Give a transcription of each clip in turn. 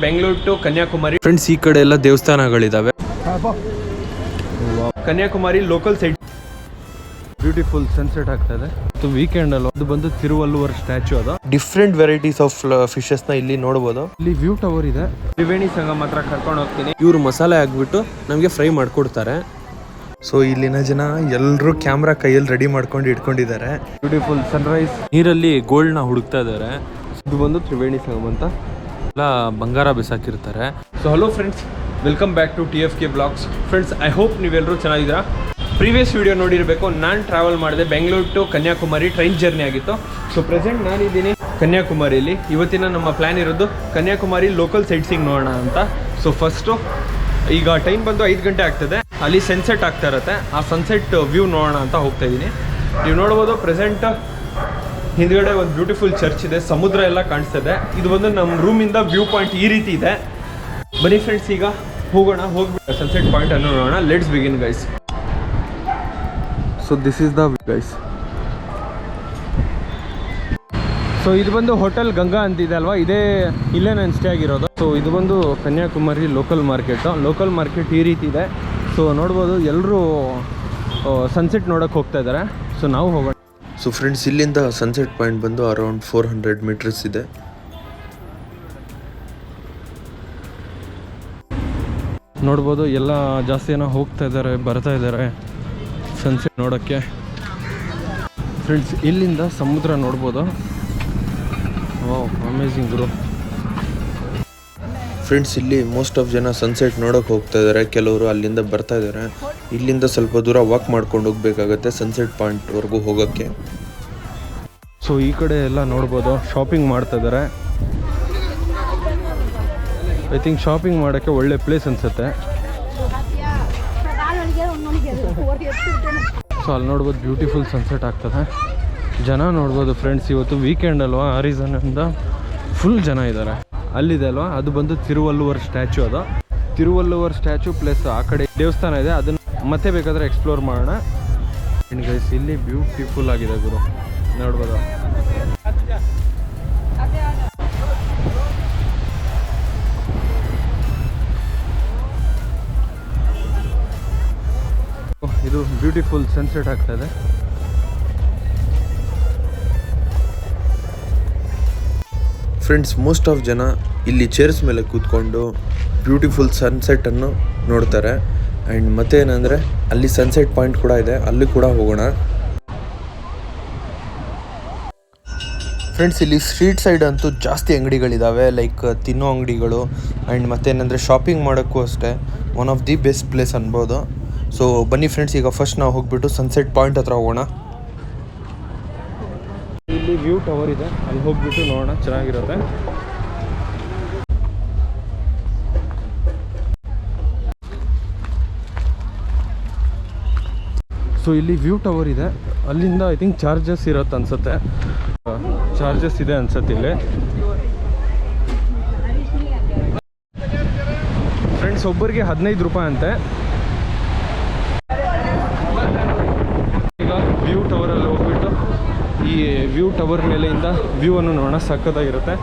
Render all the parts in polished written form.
Bengaluru to Kanyakumari friends, ಈ ಕಡೆ ಎಲ್ಲ ದೇವಸ್ಥಾನಗಳಿದಾವೆ. Kanyakumari local side beautiful sunset ಆಗ್ತಾ ಇದೆ. ವೀಕೆಂಡ್ ಅಲ್ಲ, ಅದು ಬಂದು ತಿರುವಲ್ಲುವರ್ ಸ್ಟ್ಯಾಚು. ಅದು ಡಿಫ್ರೆಂಟ್ ವೆರೈಟೀಸ್ ಆಫ್ ಫಿಶಸ್ ನ ಇಲ್ಲಿ ನೋಡಬಹುದು. ಇಲ್ಲಿ ವ್ಯೂ ಟವರ್ ಇದೆ. ತ್ರಿವೇಣಿ ಸಂಗಮ ಹತ್ರ ಕರ್ಕೊಂಡು ಹೋಗ್ತೀನಿ. ಇವರು ಮಸಾಲೆ ಹಾಕ್ಬಿಟ್ಟು ನಮಗೆ ಫ್ರೈ ಮಾಡ್ಕೊಡ್ತಾರೆ. ಸೊ ಇಲ್ಲಿನ ಜನ ಎಲ್ಲರೂ ಕ್ಯಾಮ್ರಾ ಕೈಯಲ್ಲಿ ರೆಡಿ ಮಾಡ್ಕೊಂಡು ಇಟ್ಕೊಂಡಿದ್ದಾರೆ. Beautiful Sunrise. ನೀರಲ್ಲಿ ಗೋಲ್ಡ್ ನ ಹುಡುಕ್ತಾ ಇದ್ದಾರೆ. ಇದು ಬಂದು ತ್ರಿವೇಣಿ ಸಂಗಮ ಅಂತ ಎಲ್ಲ ಬಂಗಾರ ಬಿಸಾಕಿರ್ತಾರೆ. So hello friends, welcome back to TFK blogs. Friends, I hope ನೀವೆಲ್ಲರೂ ಚೆನ್ನಾಗಿದ್ದೀರಾ. ಪ್ರೀವಿಯಸ್ ವಿಡಿಯೋ ನೋಡಿರಬೇಕು. ನಾನು ಟ್ರಾವೆಲ್ ಮಾಡಿದೆ Bengaluru to Kanyakumari train journey ಆಗಿತ್ತು. ಸೊ ಪ್ರೆಸೆಂಟ್ ನಾನಿದ್ದೀನಿ ಕನ್ಯಾಕುಮಾರಿಯಲ್ಲಿ. ಇವತ್ತಿನ ನಮ್ಮ ಪ್ಲ್ಯಾನ್ ಇರೋದು ಕನ್ಯಾಕುಮಾರಿ ಲೋಕಲ್ ಸೈಟ್ ಸೀಯಿಂಗ್ ನೋಡೋಣ ಅಂತ. ಸೊ ಫಸ್ಟು ಈಗ ಟೈಮ್ ಬಂದು 5 ಗಂಟೆ ಆಗ್ತದೆ. ಅಲ್ಲಿ ಸನ್ಸೆಟ್ ಆಗ್ತಾ ಇರುತ್ತೆ. ಆ ಸನ್ಸೆಟ್ ವ್ಯೂ ನೋಡೋಣ ಅಂತ ಹೋಗ್ತಾ ಇದ್ದೀನಿ. ನೀವು ನೋಡ್ಬೋದು ಪ್ರೆಸೆಂಟ್ ಹಿಂದ್ಗಡೆ ಒಂದು ಬ್ಯೂಟಿಫುಲ್ ಚರ್ಚ್ ಇದೆ. ಸಮುದ್ರ ಎಲ್ಲ ಕಾಣಿಸ್ತಿದೆ. ಇದು ಬಂದು ನಮ್ಮ ರೂಮಿಂದ ವ್ಯೂ ಪಾಯಿಂಟ್ ಈ ರೀತಿ ಇದೆ. ಬನ್ನಿ ಫ್ರೆಂಡ್ಸ್, ಈಗ ಹೋಗೋಣ. ಹೋಗ್ಬಿಟ್ಟು ಸನ್ಸೆಟ್ ಪಾಯಿಂಟ್ ಅನ್ನು ನೋಡೋಣ. Let's begin guys. So this is the guys. So ಇದು ಬಂದು ಹೋಟೆಲ್ ಗಂಗಾ ಅಂತಿದೆ ಅಲ್ವಾ, ಇಲ್ಲೇ ನಾನು ಸ್ಟೇ ಆಗಿರೋದು. ಸೊ ಇದು ಬಂದು Kanyakumari local market. Local market ಈ ರೀತಿ ಇದೆ. ಸೊ ನೋಡ್ಬೋದು ಎಲ್ಲರೂ ಸನ್ಸೆಟ್ ನೋಡೋಕೆ ಹೋಗ್ತಾ ಇದ್ದಾರೆ. ಸೊ ನಾವು ಹೋಗೋಣ. ಸೊ ಫ್ರೆಂಡ್ಸ್, ಇಲ್ಲಿಂದ ಸನ್ಸೆಟ್ ಪಾಯಿಂಟ್ ಬಂದು ಅರೌಂಡ್ 400 ಮೀಟರ್ಸ್ ಇದೆ. ನೋಡ್ಬೋದು ಎಲ್ಲ ಜಾಸ್ತಿ ಜನ ಹೋಗ್ತಾ ಇದ್ದಾರೆ, ಬರ್ತಾ ಇದ್ದಾರೆ ಸನ್ಸೆಟ್ ನೋಡೋಕ್ಕೆ. ಫ್ರೆಂಡ್ಸ್, ಇಲ್ಲಿಂದ ಸಮುದ್ರ ನೋಡ್ಬೋದು. ವಾವ್, ಅಮೇಝಿಂಗ್ ಗುರು. ಫ್ರೆಂಡ್ಸ್, ಇಲ್ಲಿ ಮೋಸ್ಟ್ ಆಫ್ ಜನ ಸನ್ಸೆಟ್ ನೋಡೋಕೆ ಹೋಗ್ತಾ ಇದ್ದಾರೆ. ಕೆಲವರು ಅಲ್ಲಿಂದ ಬರ್ತಾ ಇದ್ದಾರೆ. ಇಲ್ಲಿಂದ ಸ್ವಲ್ಪ ದೂರ ವಾಕ್ ಮಾಡ್ಕೊಂಡು ಹೋಗ್ಬೇಕಾಗತ್ತೆ ಸನ್ಸೆಟ್ ಪಾಯಿಂಟ್ವರೆಗೂ ಹೋಗೋಕ್ಕೆ. ಸೊ ಈ ಕಡೆ ಎಲ್ಲ ನೋಡ್ಬೋದು ಶಾಪಿಂಗ್ ಮಾಡ್ತಾ ಇದ್ದಾರೆ. ಐ ಥಿಂಕ್ ಶಾಪಿಂಗ್ ಮಾಡೋಕ್ಕೆ ಒಳ್ಳೆ ಪ್ಲೇಸ್ ಅನಿಸುತ್ತೆ. ಸೊ ಅಲ್ಲಿ ನೋಡ್ಬೋದು ಬ್ಯೂಟಿಫುಲ್ ಸನ್ಸೆಟ್ ಆಗ್ತದೆ. ಜನ ನೋಡ್ಬೋದು ಫ್ರೆಂಡ್ಸ್, ಇವತ್ತು ವೀಕೆಂಡ್ ಅಲ್ವಾ, ಆ ರೀಸನ್ನಿಂದ ಫುಲ್ ಜನ ಇದ್ದಾರೆ. ಅಲ್ಲಿದೆ ಅಲ್ವಾ, ಅದು ಬಂದು ತಿರುವಲ್ಲುವರ್ ಸ್ಟ್ಯಾಚು. ಅದು ತಿರುವಲ್ಲುವರ್ ಸ್ಟ್ಯಾಚು ಪ್ಲಸ್ ಆ ಕಡೆ ದೇವಸ್ಥಾನ ಇದೆ. ಅದನ್ನು ಮತ್ತೆ ಬೇಕಾದರೆ ಎಕ್ಸ್ಪ್ಲೋರ್ ಮಾಡೋಣ. ಗೈಸ್, ಇಲ್ಲಿ ಬ್ಯೂಟಿಫುಲ್ ಆಗಿದೆ ಗುರು, ನೋಡ್ಬೋದು. ಇದು ಬ್ಯೂಟಿಫುಲ್ ಸನ್ಸೆಟ್ ಆಗ್ತಾ ಇದೆ. ಫ್ರೆಂಡ್ಸ್, ಮೋಸ್ಟ್ ಆಫ್ ಜನ ಇಲ್ಲಿ ಚೇರ್ಸ್ ಮೇಲೆ ಕೂತ್ಕೊಂಡು ಬ್ಯೂಟಿಫುಲ್ ಸನ್ಸೆಟ್ಟನ್ನು ನೋಡ್ತಾರೆ. ಆ್ಯಂಡ್ ಮತ್ತೆ ಏನಂದರೆ ಅಲ್ಲಿ ಸನ್ಸೆಟ್ ಪಾಯಿಂಟ್ ಕೂಡ ಇದೆ, ಅಲ್ಲಿ ಕೂಡ ಹೋಗೋಣ. ಫ್ರೆಂಡ್ಸ್, ಇಲ್ಲಿ ಸ್ಟ್ರೀಟ್ ಸೈಡ್ ಅಂತೂ ಜಾಸ್ತಿ ಅಂಗಡಿಗಳಿದ್ದಾವೆ, ಲೈಕ್ ತಿನ್ನೋ ಅಂಗಡಿಗಳು. ಆ್ಯಂಡ್ ಮತ್ತೇನಂದರೆ ಶಾಪಿಂಗ್ ಮಾಡೋಕ್ಕೂ ಅಷ್ಟೇ one of the best place ಅನ್ಬೋದು. ಸೊ ಬನ್ನಿ ಫ್ರೆಂಡ್ಸ್, ಈಗ ಫಸ್ಟ್ ನಾವು ಹೋಗ್ಬಿಟ್ಟು ಸನ್ಸೆಟ್ ಪಾಯಿಂಟ್ ಹತ್ರ ಹೋಗೋಣ. ಇಲ್ಲಿ ವ್ಯೂ ಟವರ್ ಇದೆ, ಅಲ್ಲಿ ಹೋಗ್ಬಿಟ್ಟು ನೋಡೋಣ, ಚೆನ್ನಾಗಿರುತ್ತೆ. ಸೊ ಇಲ್ಲಿ ವ್ಯೂ ಟವರ್ ಇದೆ. ಅಲ್ಲಿಂದ ಐ ಥಿಂಕ್ ಚಾರ್ಜಸ್ ಇರುತ್ತೆ ಅನ್ಸುತ್ತೆ. ಚಾರ್ಜಸ್ ಇದೆ ಅನ್ಸುತ್ತೆ ಇಲ್ಲಿ. ಫ್ರೆಂಡ್ಸ್, ಒಬ್ಬರಿಗೆ 15 ರೂಪಾಯಿ ಅಂತೆ. ಈಗ ವ್ಯೂ ಟವರಲ್ಲಿ ಹೋಗ್ಬಿಟ್ಟು ಈ ವ್ಯೂ ಟವರ್ ಮೇಲೆಯಿಂದ ವ್ಯೂ ಅನ್ನು ನೋಡೋಣ, ಸಖತ್ತಾಗಿರುತ್ತೆ.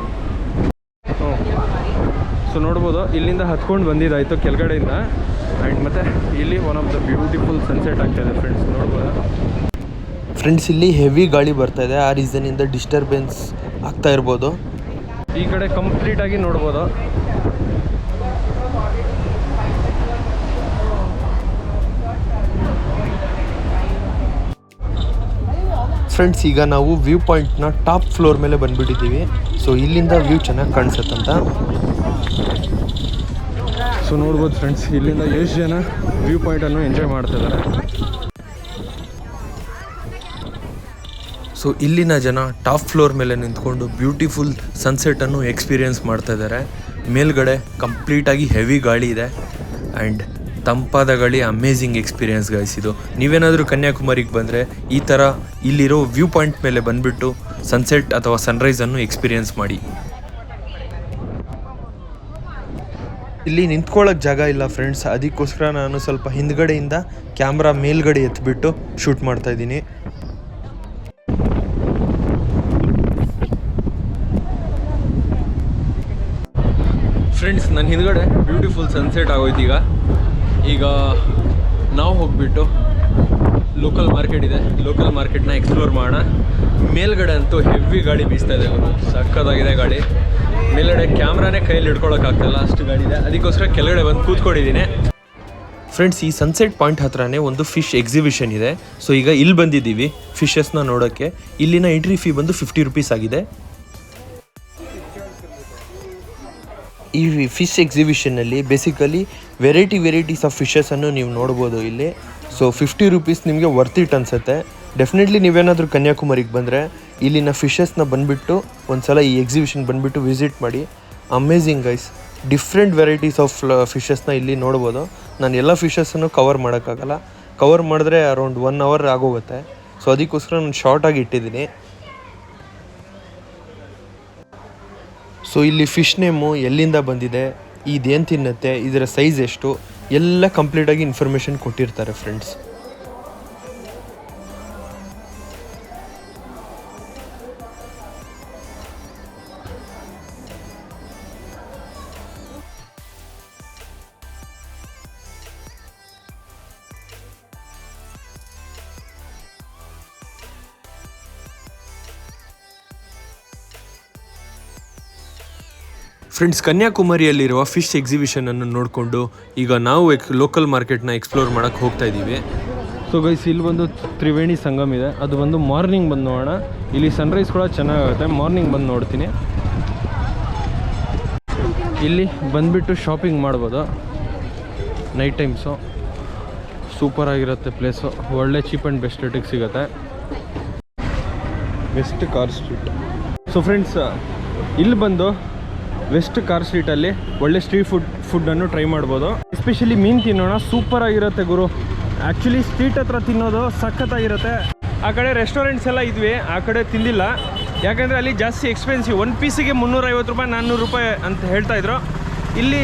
ಸೊ ನೋಡ್ಬೋದು, ಇಲ್ಲಿಂದ ಹತ್ಕೊಂಡು ಬಂದಿದ್ದಾಯಿತು ಕೆಳಗಡೆಯಿಂದ. ಆ್ಯಂಡ್ ಮತ್ತು ಇಲ್ಲಿ one of the beautiful sunset ಆಗ್ತಾಯಿದೆ ಫ್ರೆಂಡ್ಸ್, ನೋಡ್ಬೋದು. ಫ್ರೆಂಡ್ಸ್, ಇಲ್ಲಿ ಹೆವಿ ಗಾಳಿ ಬರ್ತಾ ಇದೆ, ಆ ರೀಸನಿಂದ ಡಿಸ್ಟರ್ಬೆನ್ಸ್ ಆಗ್ತಾ ಇರ್ಬೋದು. ಈ ಕಡೆ ಕಂಪ್ಲೀಟಾಗಿ ನೋಡ್ಬೋದು. ಫ್ರೆಂಡ್ಸ್, ಈಗ ನಾವು ವ್ಯೂ ಪಾಯಿಂಟ್ನ ಟಾಪ್ ಫ್ಲೋರ್ ಮೇಲೆ ಬಂದುಬಿಟ್ಟಿದ್ದೀವಿ. ಸೊ ಇಲ್ಲಿಂದ ವ್ಯೂ ಚೆನ್ನಾಗಿ ಕಾಣಿಸುತ್ತಂತ. ಸೊ ನೋಡ್ಬೋದು ಫ್ರೆಂಡ್ಸ್, ಇಲ್ಲಿಂದ ಎಷ್ಟು ಜನ ವ್ಯೂ ಪಾಯಿಂಟನ್ನು ಎಂಜಾಯ್ ಮಾಡ್ತಿದ್ದಾರೆ. ಸೊ ಇಲ್ಲಿನ ಜನ ಟಾಪ್ ಫ್ಲೋರ್ ಮೇಲೆ ನಿಂತ್ಕೊಂಡು ಬ್ಯೂಟಿಫುಲ್ ಸನ್ಸೆಟನ್ನು ಎಕ್ಸ್ಪೀರಿಯೆನ್ಸ್ ಮಾಡ್ತಾ ಇದ್ದಾರೆ. ಮೇಲ್ಗಡೆ ಕಂಪ್ಲೀಟಾಗಿ ಹೆವಿ ಗಾಳಿ ಇದೆ ಆ್ಯಂಡ್ ತಂಪಾದ ಗಾಳಿ. ಅಮೇಝಿಂಗ್ ಎಕ್ಸ್ಪೀರಿಯೆನ್ಸ್ ಗೈಸ್ ಇದು. ನೀವೇನಾದರೂ ಕನ್ಯಾಕುಮಾರಿಗೆ ಬಂದರೆ ಈ ಥರ ಇಲ್ಲಿರೋ ವ್ಯೂ ಪಾಯಿಂಟ್ ಮೇಲೆ ಬಂದುಬಿಟ್ಟು ಸನ್ಸೆಟ್ ಅಥವಾ ಸನ್ರೈಸನ್ನು ಎಕ್ಸ್ಪೀರಿಯೆನ್ಸ್ ಮಾಡಿ. ಇಲ್ಲಿ ನಿಂತ್ಕೊಳ್ಳೋಕೆ ಜಾಗ ಇಲ್ಲ ಫ್ರೆಂಡ್ಸ್, ಅದಕ್ಕೋಸ್ಕರ ನಾನು ಸ್ವಲ್ಪ ಹಿಂದ್ಗಡೆಯಿಂದ ಕ್ಯಾಮ್ರಾ ಮೇಲ್ಗಡೆ ಎತ್ಬಿಟ್ಟು ಶೂಟ್ ಮಾಡ್ತಾ ಇದ್ದೀನಿ. ಫ್ರೆಂಡ್ಸ್, ನನ್ನ ಹಿಂದ್ಗಡೆ ಬ್ಯೂಟಿಫುಲ್ ಸನ್ಸೆಟ್ ಆಗೋಯ್ತು. ಈಗ ನಾವು ಹೋಗ್ಬಿಟ್ಟು ಲೋಕಲ್ ಮಾರ್ಕೆಟ್ ಇದೆ, ಲೋಕಲ್ ಮಾರ್ಕೆಟ್ನ ಎಕ್ಸ್ಪ್ಲೋರ್ ಮಾಡೋಣ. ಮೇಲ್ಗಡೆ ಅಂತೂ ಹೆವಿ ಗಾಡಿ ಬೀಸ್ತಾ ಇದೆ, ಸಕ್ಕತ್ತಾಗಿದೆ ಗಾಡಿ. ಮೇಲ್ಗಡೆ ಕ್ಯಾಮ್ರಾನೇ ಕೈಯಲ್ಲಿ ಹಿಡ್ಕೊಳಕ್ಕಾಗ್ತಾಯಿಲ್ಲ, ಅಷ್ಟು ಗಾಡಿ ಇದೆ. ಅದಕ್ಕೋಸ್ಕರ ಕೆಳಗಡೆ ಬಂದು ಕೂತ್ಕೊಂಡಿದ್ದೀನಿ. ಫ್ರೆಂಡ್ಸ್, ಈ ಸನ್ಸೆಟ್ ಪಾಯಿಂಟ್ ಹತ್ರನೇ ಒಂದು ಫಿಶ್ ಎಕ್ಸಿಬಿಷನ್ ಇದೆ. ಸೊ ಈಗ ಇಲ್ಲಿ ಬಂದಿದ್ದೀವಿ ಫಿಶಸ್ನ ನೋಡೋಕ್ಕೆ. ಇಲ್ಲಿನ ಎಂಟ್ರಿ ಫೀ ಬಂದು 50 ರೂಪೀಸ್ ಆಗಿದೆ. ಈ ಫಿಶ್ ಎಕ್ಸಿಬಿಷನ್ನಲ್ಲಿ ಬೇಸಿಕಲಿ ವೆರೈಟೀಸ್ ಆಫ್ ಫಿಶಸನ್ನು ನೀವು ನೋಡ್ಬೋದು ಇಲ್ಲಿ. ಸೊ 50 ರೂಪೀಸ್ ನಿಮಗೆ ವರ್ತ್ ಇಟ್ ಅನಿಸುತ್ತೆ. ಡೆಫಿನೆಟ್ಲಿ ನೀವೇನಾದರೂ ಕನ್ಯಾಕುಮಾರಿಗೆ ಬಂದರೆ ಇಲ್ಲಿನ ಫಿಶಸ್ನ ಬಂದುಬಿಟ್ಟು ಒಂದ್ಸಲ ಈ ಎಕ್ಸಿಬಿಷನ್ ಬಂದುಬಿಟ್ಟು ವಿಸಿಟ್ ಮಾಡಿ. Amazing guys, different varieties of ಫಿಶಸ್ನ ಇಲ್ಲಿ ನೋಡ್ಬೋದು. ನಾನು ಎಲ್ಲ ಫಿಶಸ್ಸನ್ನು ಕವರ್ ಮಾಡೋಕ್ಕಾಗಲ್ಲ, ಕವರ್ ಮಾಡಿದ್ರೆ ಅರೌಂಡ್ 1 hour ಆಗೋಗುತ್ತೆ. ಸೊ ಅದಕ್ಕೋಸ್ಕರ ನಾನು ಶಾರ್ಟಾಗಿ ಇಟ್ಟಿದ್ದೀನಿ. ಸೊ ಇಲ್ಲಿ ಫಿಶ್ ನೇಮು, ಎಲ್ಲಿಂದ ಬಂದಿದೆ, ಇದೇನು ತಿನ್ನುತ್ತೆ, ಇದರ ಸೈಜ್ ಎಷ್ಟು, ಎಲ್ಲ ಕಂಪ್ಲೀಟಾಗಿ ಇನ್ಫಾರ್ಮೇಷನ್ ಕೊಟ್ಟಿರ್ತಾರೆ ಫ್ರೆಂಡ್ಸ್. ಫ್ರೆಂಡ್ಸ್, ಕನ್ಯಾಕುಮಾರಿಯಲ್ಲಿರುವ ಫಿಶ್ ಎಕ್ಸಿಬಿಷನನ್ನು ನೋಡಿಕೊಂಡು ಈಗ ನಾವು ಲೋಕಲ್ ಮಾರ್ಕೆಟ್ನ ಎಕ್ಸ್ಪ್ಲೋರ್ ಮಾಡೋಕ್ಕೆ ಹೋಗ್ತಾ ಇದ್ದೀವಿ. ಸೊ ಗೈಸ್, ಇಲ್ಲಿ ಒಂದು ತ್ರಿವೇಣಿ ಸಂಗಮ್ ಇದೆ. ಅದು ಬಂದು ಮಾರ್ನಿಂಗ್ ಬಂದು ನೋಡೋಣ. ಇಲ್ಲಿ ಸನ್ರೈಸ್ ಕೂಡ ಚೆನ್ನಾಗುತ್ತೆ. ಮಾರ್ನಿಂಗ್ ಬಂದು ನೋಡ್ತೀನಿ. ಇಲ್ಲಿ ಬಂದುಬಿಟ್ಟು ಶಾಪಿಂಗ್ ಮಾಡ್ಬೋದು ನೈಟ್ ಟೈಮ್ಸು. ಸೂಪರಾಗಿರುತ್ತೆ ಪ್ಲೇಸು, ಒಳ್ಳೆ ಚೀಪ್ ಆ್ಯಂಡ್ ಬೆಸ್ಟ್ ರೇಟಿಗೆ ಸಿಗುತ್ತೆ. West car street. So friends, ಇಲ್ಲಿ ಬಂದು ವೆಸ್ಟ್ ಕಾರ್ ಸ್ಟ್ರೀಟಲ್ಲಿ ಒಳ್ಳೆ ಸ್ಟ್ರೀಟ್ ಫುಡ್ಡನ್ನು ಟ್ರೈ ಮಾಡ್ಬೋದು. ಎಸ್ಪೆಷಲಿ ಮೀನು ತಿನ್ನೋಣ, ಸೂಪರಾಗಿರುತ್ತೆ ಗುರು. ಆ್ಯಕ್ಚುಲಿ ಸ್ಟ್ರೀಟ್ ಹತ್ರ ತಿನ್ನೋದು ಸಖತ್ತಾಗಿರುತ್ತೆ. ಆ ಕಡೆ ರೆಸ್ಟೋರೆಂಟ್ಸ್ ಎಲ್ಲ ಇದ್ವಿ, ಆ ಕಡೆ ತಿಂದಿಲ್ಲ. ಯಾಕಂದರೆ ಅಲ್ಲಿ ಜಾಸ್ತಿ ಎಕ್ಸ್ಪೆನ್ಸಿವ್. 1 ಪೀಸಿಗೆ 350 ರೂಪಾಯಿ 400 ರೂಪಾಯಿ ಅಂತ ಹೇಳ್ತಾಯಿದ್ರು. ಇಲ್ಲಿ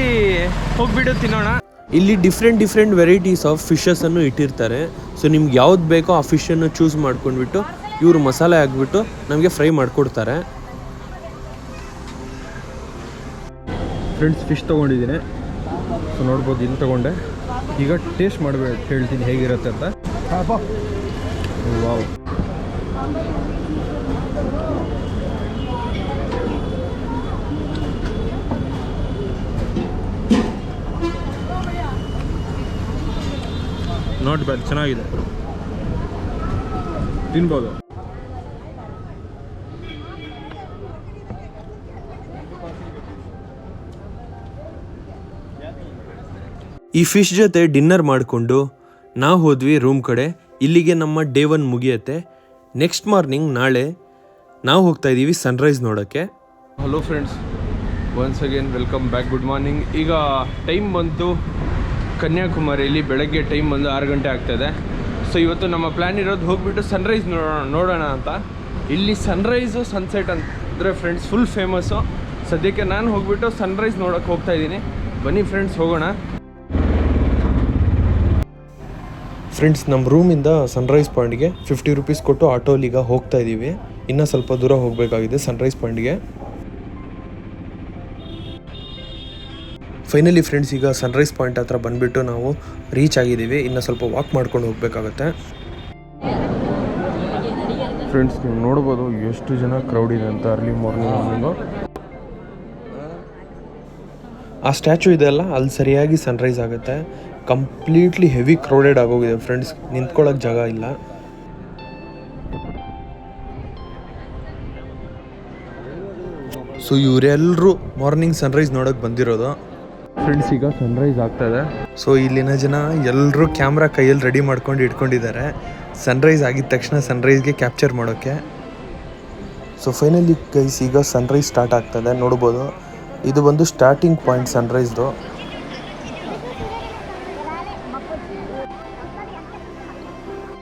ಹೋಗ್ಬಿಟ್ಟು ತಿನ್ನೋಣ. ಇಲ್ಲಿ ಡಿಫ್ರೆಂಟ್ ವೆರೈಟೀಸ್ ಆಫ್ ಫಿಶಸನ್ನು ಇಟ್ಟಿರ್ತಾರೆ. ಸೊ ನಿಮ್ಗೆ ಯಾವ್ದು ಬೇಕೋ ಆ ಫಿಶನ್ನು ಚೂಸ್ ಮಾಡ್ಕೊಂಡ್ಬಿಟ್ಟು ಇವರು ಮಸಾಲೆ ಹಾಕ್ಬಿಟ್ಟು ನಮಗೆ ಫ್ರೈ ಮಾಡಿಕೊಡ್ತಾರೆ. ಫ್ರೆಂಡ್ಸ್, ಫಿಶ್ ತೊಗೊಂಡಿದ್ದೀನಿ. ಸೊ ನೋಡ್ಬೋದು, ಇಲ್ಲಿ ತೊಗೊಂಡೆ. ಈಗ ಟೇಸ್ಟ್ ಮಾಡಬೇಡ ಹೇಳ್ತೀನಿ ಹೇಗಿರುತ್ತೆ ಅಂತ. ವಾವ್, ನಾಟ್ ಬ್ಯಾಡ್, ಚೆನ್ನಾಗಿದೆ, ತಿನ್ಬೋದು. ಈ ಫಿಶ್ ಜೊತೆ ಡಿನ್ನರ್ ಮಾಡಿಕೊಂಡು ನಾವು ಹೋದ್ವಿ ರೂಮ್ ಕಡೆ. ಇಲ್ಲಿಗೆ ನಮ್ಮ ಡೇ 1 ಮುಗಿಯುತ್ತೆ. ನೆಕ್ಸ್ಟ್ ಮಾರ್ನಿಂಗ್ ನಾಳೆ ನಾವು ಹೋಗ್ತಾ ಇದ್ದೀವಿ ಸನ್ರೈಸ್ ನೋಡೋಕ್ಕೆ. Hello friends, once again welcome back, good morning. ಈಗ ಟೈಮ್ ಬಂತು ಕನ್ಯಾಕುಮಾರಿಯಲ್ಲಿ ಬೆಳಗ್ಗೆ ಟೈಮ್ ಬಂದು 6 ಗಂಟೆ ಆಗ್ತಾಯಿದೆ. ಸೊ ಇವತ್ತು ನಮ್ಮ ಪ್ಲ್ಯಾನ್ ಇರೋದು ಹೋಗ್ಬಿಟ್ಟು ಸನ್ರೈಸ್ ನೋಡೋಣ ಅಂತ. ಇಲ್ಲಿ ಸನ್ರೈಸು ಸನ್ಸೆಟ್ ಅಂದರೆ ಫ್ರೆಂಡ್ಸ್ ಫುಲ್ ಫೇಮಸ್ಸು. ಸದ್ಯಕ್ಕೆ ನಾನು ಹೋಗ್ಬಿಟ್ಟು ಸನ್ರೈಸ್ ನೋಡೋಕ್ಕೆ ಹೋಗ್ತಾ ಇದ್ದೀನಿ. ಬನ್ನಿ ಫ್ರೆಂಡ್ಸ್, ಹೋಗೋಣ. ಫ್ರೆಂಡ್ಸ್, ನಮ್ಮ ರೂಮಿಂದ ಸನ್ರೈಸ್ ಪಾಯಿಂಟ್ಗೆ 50 ರೂಪೀಸ್ ಕೊಟ್ಟು ಆಟೋಲಿ ಈಗ ಹೋಗ್ತಾ ಇದ್ದೀವಿ. ಇನ್ನೂ ಸ್ವಲ್ಪ ದೂರ ಹೋಗಬೇಕಾಗಿದೆ ಸನ್ರೈಸ್ ಪಾಯಿಂಟ್ಗೆ. ಫೈನಲಿ ಫ್ರೆಂಡ್ಸ್, ಈಗ ಸನ್ರೈಸ್ ಪಾಯಿಂಟ್ ಹತ್ರ ಬಂದುಬಿಟ್ಟು ನಾವು ರೀಚ್ ಆಗಿದ್ದೀವಿ. ಇನ್ನು ಸ್ವಲ್ಪ ವಾಕ್ ಮಾಡ್ಕೊಂಡು ಹೋಗಬೇಕಾಗತ್ತೆ. ಫ್ರೆಂಡ್ಸ್, ನೀವು ನೋಡ್ಬೋದು ಎಷ್ಟು ಜನ ಕ್ರೌಡ್ ಇದೆ ಅಂತ ಅರ್ಲಿ ಮಾರ್ನಿಂಗು. ಆ ಸ್ಟ್ಯಾಚು ಇದೆಯಲ್ಲ, ಅಲ್ಲಿ ಸರಿಯಾಗಿ ಸನ್ರೈಸ್ ಆಗುತ್ತೆ. ಕಂಪ್ಲೀಟ್ಲಿ ಹೆವಿ ಕ್ರೌಡೆಡ್ ಆಗೋಗಿದೆ ಫ್ರೆಂಡ್ಸ್, ನಿಂತ್ಕೊಳ್ಳೋಕೆ ಜಾಗ ಇಲ್ಲ. ಸೊ ಇವರೆಲ್ಲರೂ ಮಾರ್ನಿಂಗ್ ಸನ್ರೈಸ್ ನೋಡೋಕೆ ಬಂದಿರೋದು. ಫ್ರೆಂಡ್ಸ್, ಈಗ ಸನ್ರೈಸ್ ಆಗ್ತಾಯಿದೆ. ಸೊ ಇಲ್ಲಿನ ಜನ ಎಲ್ಲರೂ ಕ್ಯಾಮ್ರಾ ಕೈಯಲ್ಲಿ ರೆಡಿ ಮಾಡ್ಕೊಂಡು ಇಟ್ಕೊಂಡಿದ್ದಾರೆ ಸನ್ರೈಸ್ ಆಗಿದ ತಕ್ಷಣ ಸನ್ರೈಸ್ಗೆ ಕ್ಯಾಪ್ಚರ್ ಮಾಡೋಕ್ಕೆ. ಸೊ ಫೈನಲಿ ಗೈಸ್, ಈಗ ಸನ್ರೈಸ್ ಸ್ಟಾರ್ಟ್ ಆಗ್ತದೆ. ನೋಡ್ಬೋದು, ಇದು ಬಂದು ಸ್ಟಾರ್ಟಿಂಗ್ ಪಾಯಿಂಟ್ ಸನ್ರೈಸ್ದು.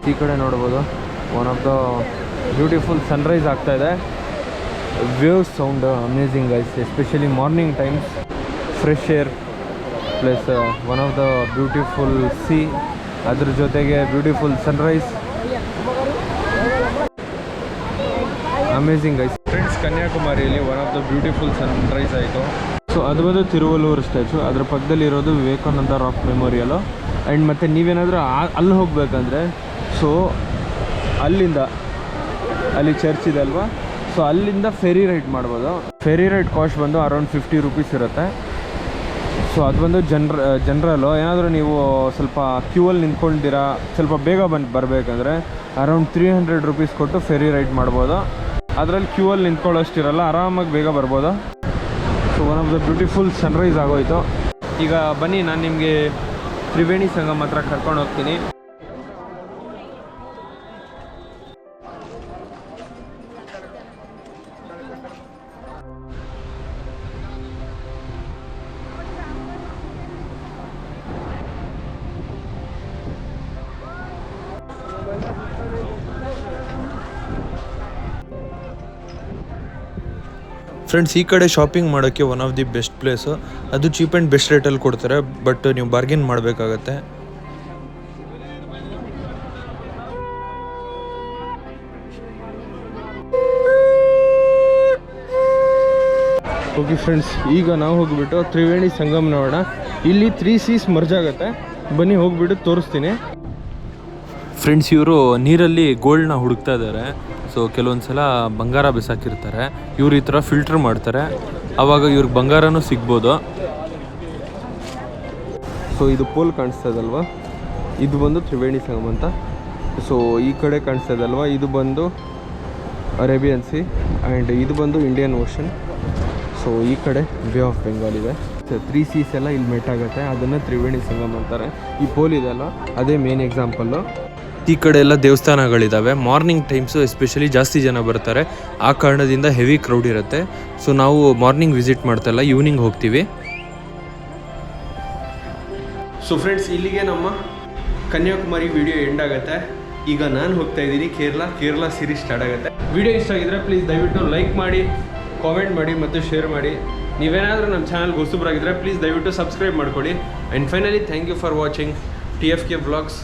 ಈ ಕಡೆ ನೋಡ್ಬೋದು, one of the beautiful sunrise ಆಗ್ತಾಯಿದೆ. Wave sound amazing guys, especially morning times. Fresh air plus one of the beautiful sea, ಅದ್ರ ಜೊತೆಗೆ beautiful sunrise. Amazing guys. Friends, ಕನ್ಯಾಕುಮಾರಿಯಲ್ಲಿ one of the beautiful sunrise ಆಯಿತು. So ಅದು ಬಂದು Tiruvallur statue, ಅದ್ರ ಪಕ್ಕದಲ್ಲಿ ಇರೋದು ವಿವೇಕಾನಂದ ರಾಕ್ ಮೆಮೋರಿಯಲು. ಆ್ಯಂಡ್ ಮತ್ತು ನೀವೇನಾದರೂ ಅಲ್ಲಿ ಹೋಗ್ಬೇಕಂದ್ರೆ ಸೊ ಅಲ್ಲಿಂದ ಅಲ್ಲಿ ಚರ್ಚ್ ಇದೆ ಅಲ್ವಾ, ಸೊ ಅಲ್ಲಿಂದ ಫೆರಿ ರೈಡ್ ಮಾಡ್ಬೋದು. ಫೆರಿ ರೈಡ್ ಕಾಸ್ಟ್ ಬಂದು ಅರೌಂಡ್ 50 ರೂಪೀಸ್ ಇರುತ್ತೆ. ಸೊ ಅದು ಬಂದು ಜನರಲ್ಲು ಏನಾದರೂ ನೀವು ಸ್ವಲ್ಪ ಕ್ಯೂವಲ್ಲಿ ನಿಂತ್ಕೊಂಡಿದ್ದೀರಾ, ಸ್ವಲ್ಪ ಬೇಗ ಬರಬೇಕಂದ್ರೆ ಅರೌಂಡ್ 300 ರೂಪೀಸ್ ಕೊಟ್ಟು ಫೆರಿ ರೈಡ್ ಮಾಡ್ಬೋದು. ಅದರಲ್ಲಿ ಕ್ಯೂವಲ್ಲಿ ನಿಂತ್ಕೊಳ್ಳೋಷ್ಟಿರಲ್ಲ, ಆರಾಮಾಗಿ ಬೇಗ ಬರ್ಬೋದು. So one of the beautiful Sunrise ಆಗೋಯಿತು. ಈಗ ಬನ್ನಿ ನಾನು ನಿಮಗೆ ತ್ರಿವೇಣಿ ಸಂಗಮ ಹತ್ರ ಕರ್ಕೊಂಡು ಹೋಗ್ತೀನಿ. ಫ್ರೆಂಡ್ಸ್, ಈ ಕಡೆ ಶಾಪಿಂಗ್ ಮಾಡೋಕ್ಕೆ one of the best place. ಅದು ಚೀಪ್ ಆ್ಯಂಡ್ ಬೆಸ್ಟ್ ರೇಟಲ್ಲಿ ಕೊಡ್ತಾರೆ, ಬಟ್ ನೀವು ಬಾರ್ಗೇನ್ ಮಾಡಬೇಕಾಗತ್ತೆ. ಓಕೆ ಫ್ರೆಂಡ್ಸ್, ಈಗ ನಾವು ಹೋಗಿಬಿಟ್ಟು ತ್ರಿವೇಣಿ ಸಂಗಮ ನೋಡೋಣ. ಇಲ್ಲಿ 3 ಸೀಸ್ ಮರ್ಜ್ ಆಗುತ್ತೆ. ಬನ್ನಿ ಹೋಗಿಬಿಟ್ಟು ತೋರಿಸ್ತೀನಿ. ಫ್ರೆಂಡ್ಸ್, ಇವರು ನೀರಲ್ಲಿ ಗೋಲ್ಡ್ನ ಹುಡುಕ್ತಾ ಇದ್ದಾರೆ. ಸೊ ಕೆಲವೊಂದು ಸಲ ಬಂಗಾರ ಬಿಸಾಕಿರ್ತಾರೆ, ಇವ್ರು ಈ ಥರ ಫಿಲ್ಟರ್ ಮಾಡ್ತಾರೆ, ಆವಾಗ ಇವ್ರಿಗೆ ಬಂಗಾರನೂ ಸಿಗ್ಬೋದು. ಸೊ ಇದು ಪೋಲ್ ಕಾಣಿಸ್ತಾ ಇದಲ್ವಾ, ಇದು ಬಂದು ತ್ರಿವೇಣಿ ಸಂಗಮ ಅಂತ. ಸೊ ಈ ಕಡೆ ಕಾಣಿಸ್ತಾ ಇದಲ್ವಾ, ಇದು ಬಂದು ಅರೇಬಿಯನ್ ಸಿ ಆ್ಯಂಡ್ ಇದು ಬಂದು ಇಂಡಿಯನ್ ಓಷನ್. ಸೊ ಈ ಕಡೆ ಬೇ ಆಫ್ ಬೆಂಗಾಲ್ ಇದೆ. 3 ಸೀಸ್ ಎಲ್ಲ ಇಲ್ಲಿ ಮೆಟ್ ಆಗುತ್ತೆ, ಅದನ್ನು ತ್ರಿವೇಣಿ ಸಂಗಮ ಅಂತಾರೆ. ಈ ಪೋಲ್ ಇದೆಲ್ಲ ಅದೇ ಮೇನ್ ಎಕ್ಸಾಂಪಲ್ಲು. ಈ ಕಡೆ ಎಲ್ಲ ದೇವಸ್ಥಾನಗಳಿದ್ದಾವೆ. ಮಾರ್ನಿಂಗ್ ಟೈಮ್ಸು ಎಸ್ಪೆಷಲಿ ಜಾಸ್ತಿ ಜನ ಬರ್ತಾರೆ, ಆ ಕಾರಣದಿಂದ ಹೆವಿ ಕ್ರೌಡ್ ಇರುತ್ತೆ. ಸೊ ನಾವು ಮಾರ್ನಿಂಗ್ ವಿಸಿಟ್ ಮಾಡ್ತಾಯಿಲ್ಲ, ಈವ್ನಿಂಗ್ ಹೋಗ್ತೀವಿ. ಸೊ ಫ್ರೆಂಡ್ಸ್, ಇಲ್ಲಿಗೆ ನಮ್ಮ ಕನ್ಯಾಕುಮಾರಿ ವಿಡಿಯೋ ಎಂಡ್ ಆಗುತ್ತೆ. ಈಗ ನಾನು ಹೋಗ್ತಾ ಇದ್ದೀನಿ ಕೇರಳ ಸೀರೀಸ್ ಸ್ಟಾರ್ಟ್ ಆಗುತ್ತೆ. ವಿಡಿಯೋ ಇಷ್ಟ ಆಗಿದ್ರೆ ಪ್ಲೀಸ್ ದಯವಿಟ್ಟು ಲೈಕ್ ಮಾಡಿ, ಕಾಮೆಂಟ್ ಮಾಡಿ ಮತ್ತು ಶೇರ್ ಮಾಡಿ. ನೀವೇನಾದರೂ ನಮ್ಮ ಚಾನಲ್ಗೆ ಹೊಸಬರಾಗಿದ್ದರೆ ಪ್ಲೀಸ್ ದಯವಿಟ್ಟು ಸಬ್ಸ್ಕ್ರೈಬ್ ಮಾಡ್ಕೊಳ್ಳಿ. And finally thank you for watching TFK vlogs.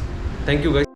Thank you guys.